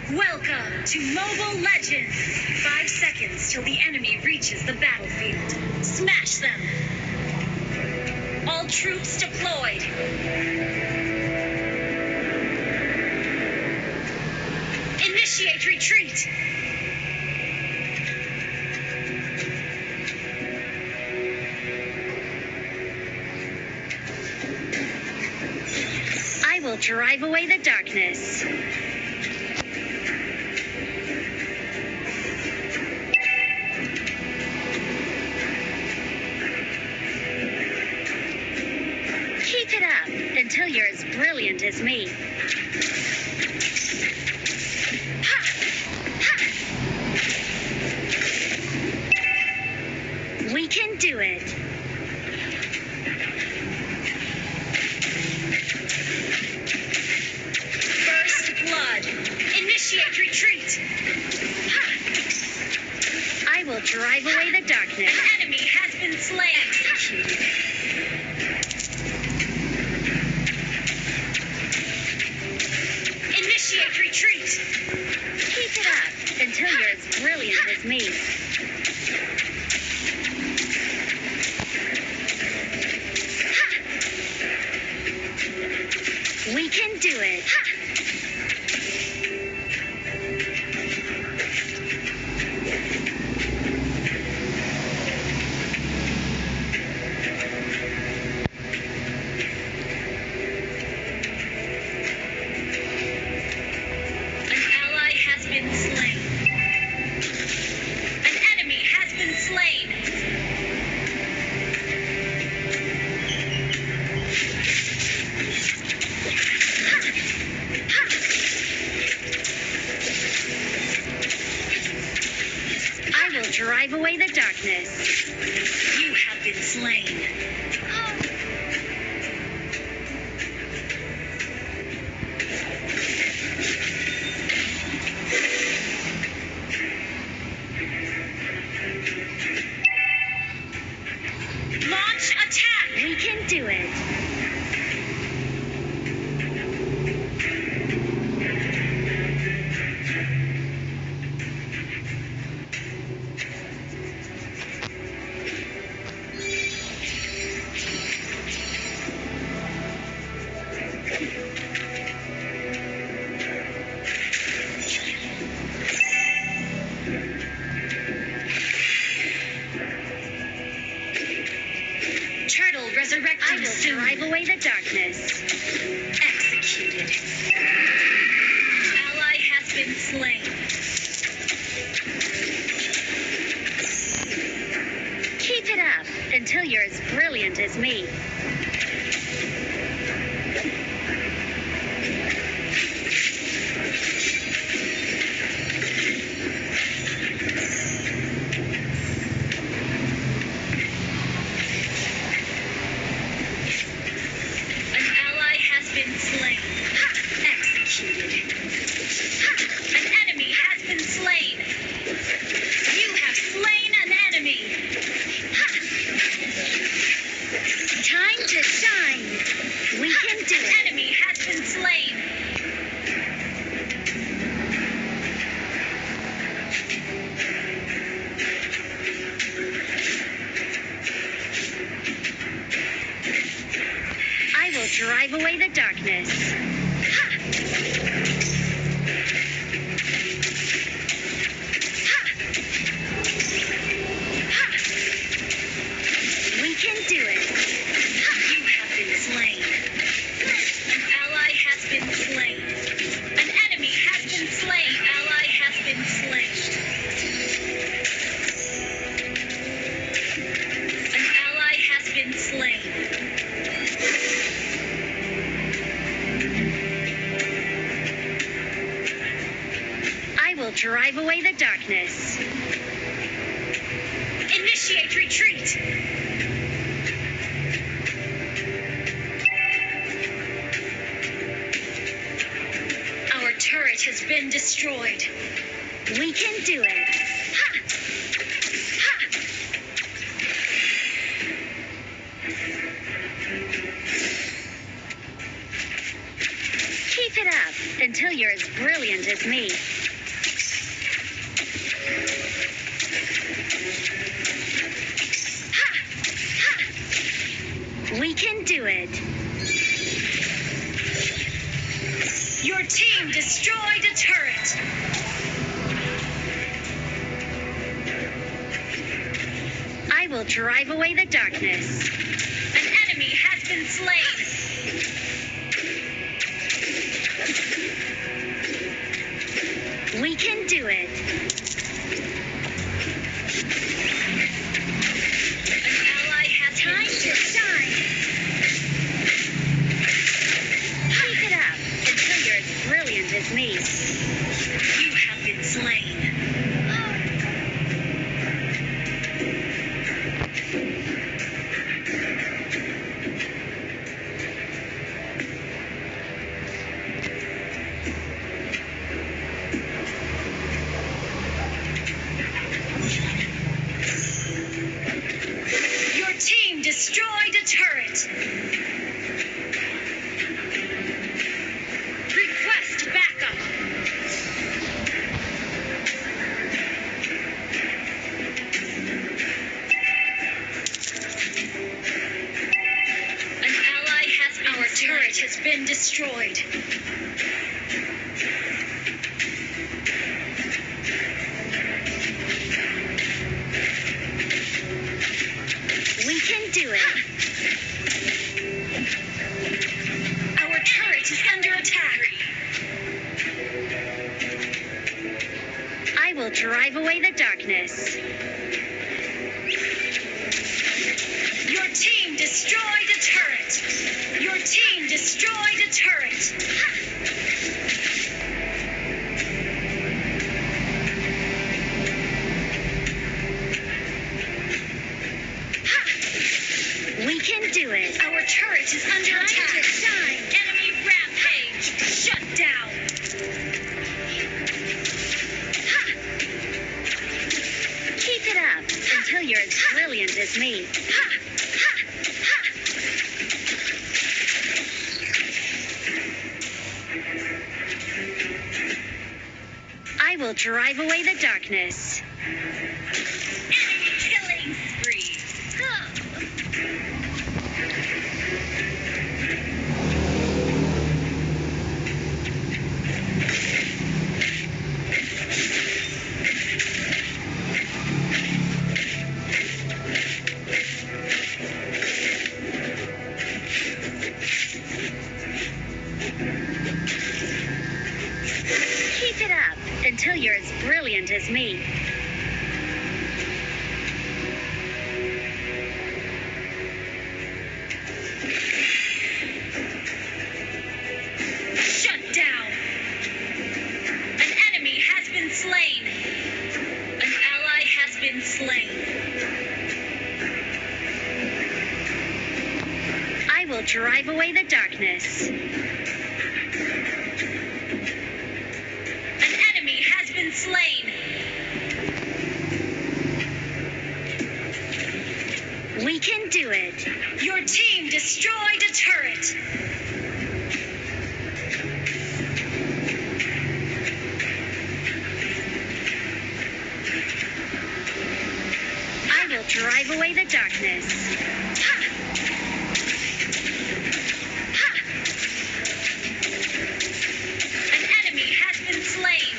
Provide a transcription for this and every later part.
Welcome to Mobile Legends! 5 seconds till the enemy reaches the battlefield. Smash them! All troops deployed. Initiate retreat! I will drive away the darkness. Keep it up until you're as brilliant as me. Ha! Ha! We can do it. First blood. Initiate retreat. Ha! I will drive away the darkness. An enemy has been slain. Initiate retreat. Keep it up until you're as brilliant as me. We can do it. An ally has been slain. An enemy has been slain. I will drive away the darkness. You have been slain. Launch attack! We can do it. Turtle resurrected. I will drive away the darkness. Executed. Ally has been slain. Keep it up until you're as brilliant as me. An ally has been slain. Executed. An enemy has been slain. You have slain an enemy. Time to shine. We can do it. An enemy has been slain. I will drive away the darkness. We can do it. You have been slain. An ally has been slain. An enemy has been slain. Ally has been slain. An ally has been slain. I will drive away the darkness. Initiate retreat. Our turret has been destroyed. We can do it. Ha! Ha! Keep it up up until you're as brilliant as me. Ha! Ha! We can do it. Your team destroyed a turret. I will drive away the darkness. An enemy has been slain. We can do it. An ally has time to shine. Keep it up until you're as brilliant as me. You have been slain. Your team destroyed a turret. Request backup. An ally has been Our turret has been destroyed. We can do it. Our turret is under attack. I will drive away the darkness. Your team destroyed a turret. Your team destroyed a turret. We can do it. Our turret is under attack. To shine. Enemy rampage. Shut down. Ha! Keep it up until you're as brilliant as me. Ha! Ha! Ha! I will drive away the darkness. Enemy killing spree. Huh. Keep it up until you're as brilliant as me. Shut down. An enemy has been slain. An ally has been slain. I will drive away the darkness. An enemy has been slain. We can do it. Your team destroyed a turret. I will drive away the darkness. Ha! Ha! An enemy has been slain.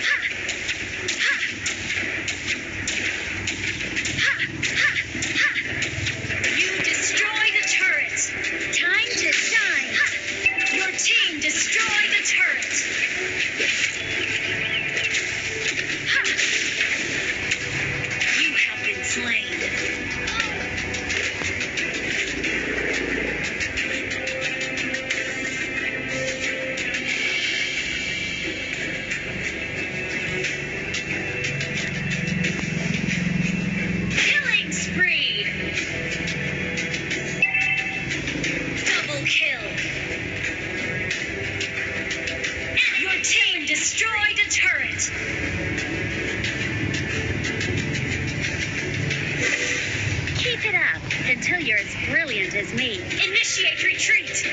Ha! Ha! Ha! Ha! Ha! You destroyed a turret. Time to shine. Ha! Your team destroyed a turret. Ha! You have been slain. Killing spree. Double kill. Your team destroyed a turret. Keep it up until you're as brilliant as me. Initiate retreat.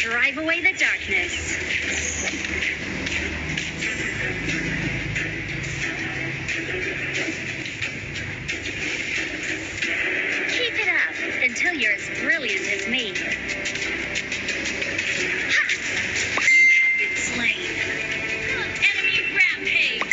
drive away the darkness. Keep it up until you're as brilliant as me. Ha! You have been slain. Enemy rampage.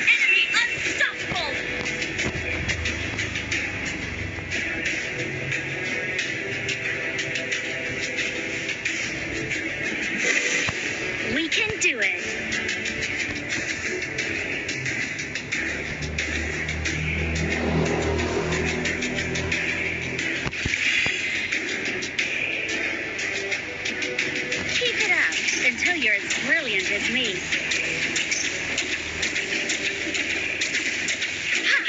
Enemy unstoppable. We can do it. Keep it up until you're as brilliant as me. Ha!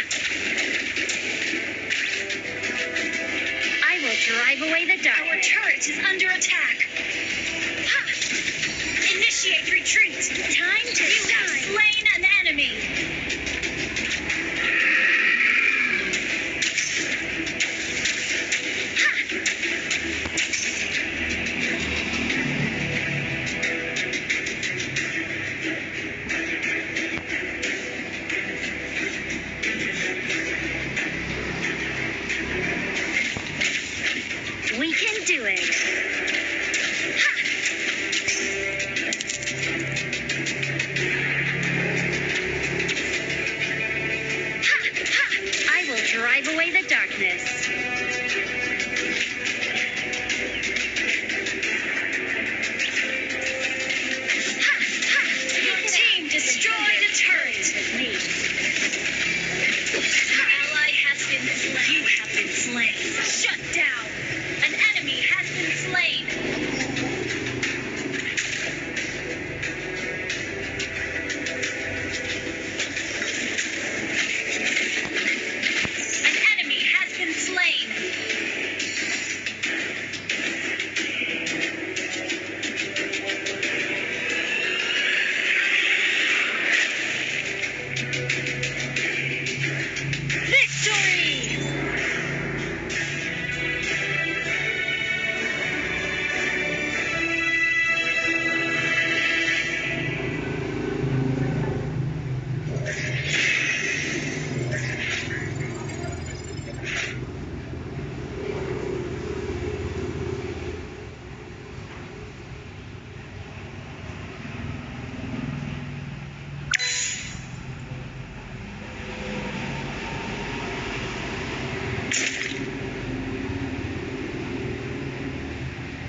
I will drive away the darkness. Our turret is under attack. Ha! Initiate retreat. Time to You have slain an enemy. Ha! We can do it. Ha! Ha! Ha! I will drive away the darkness.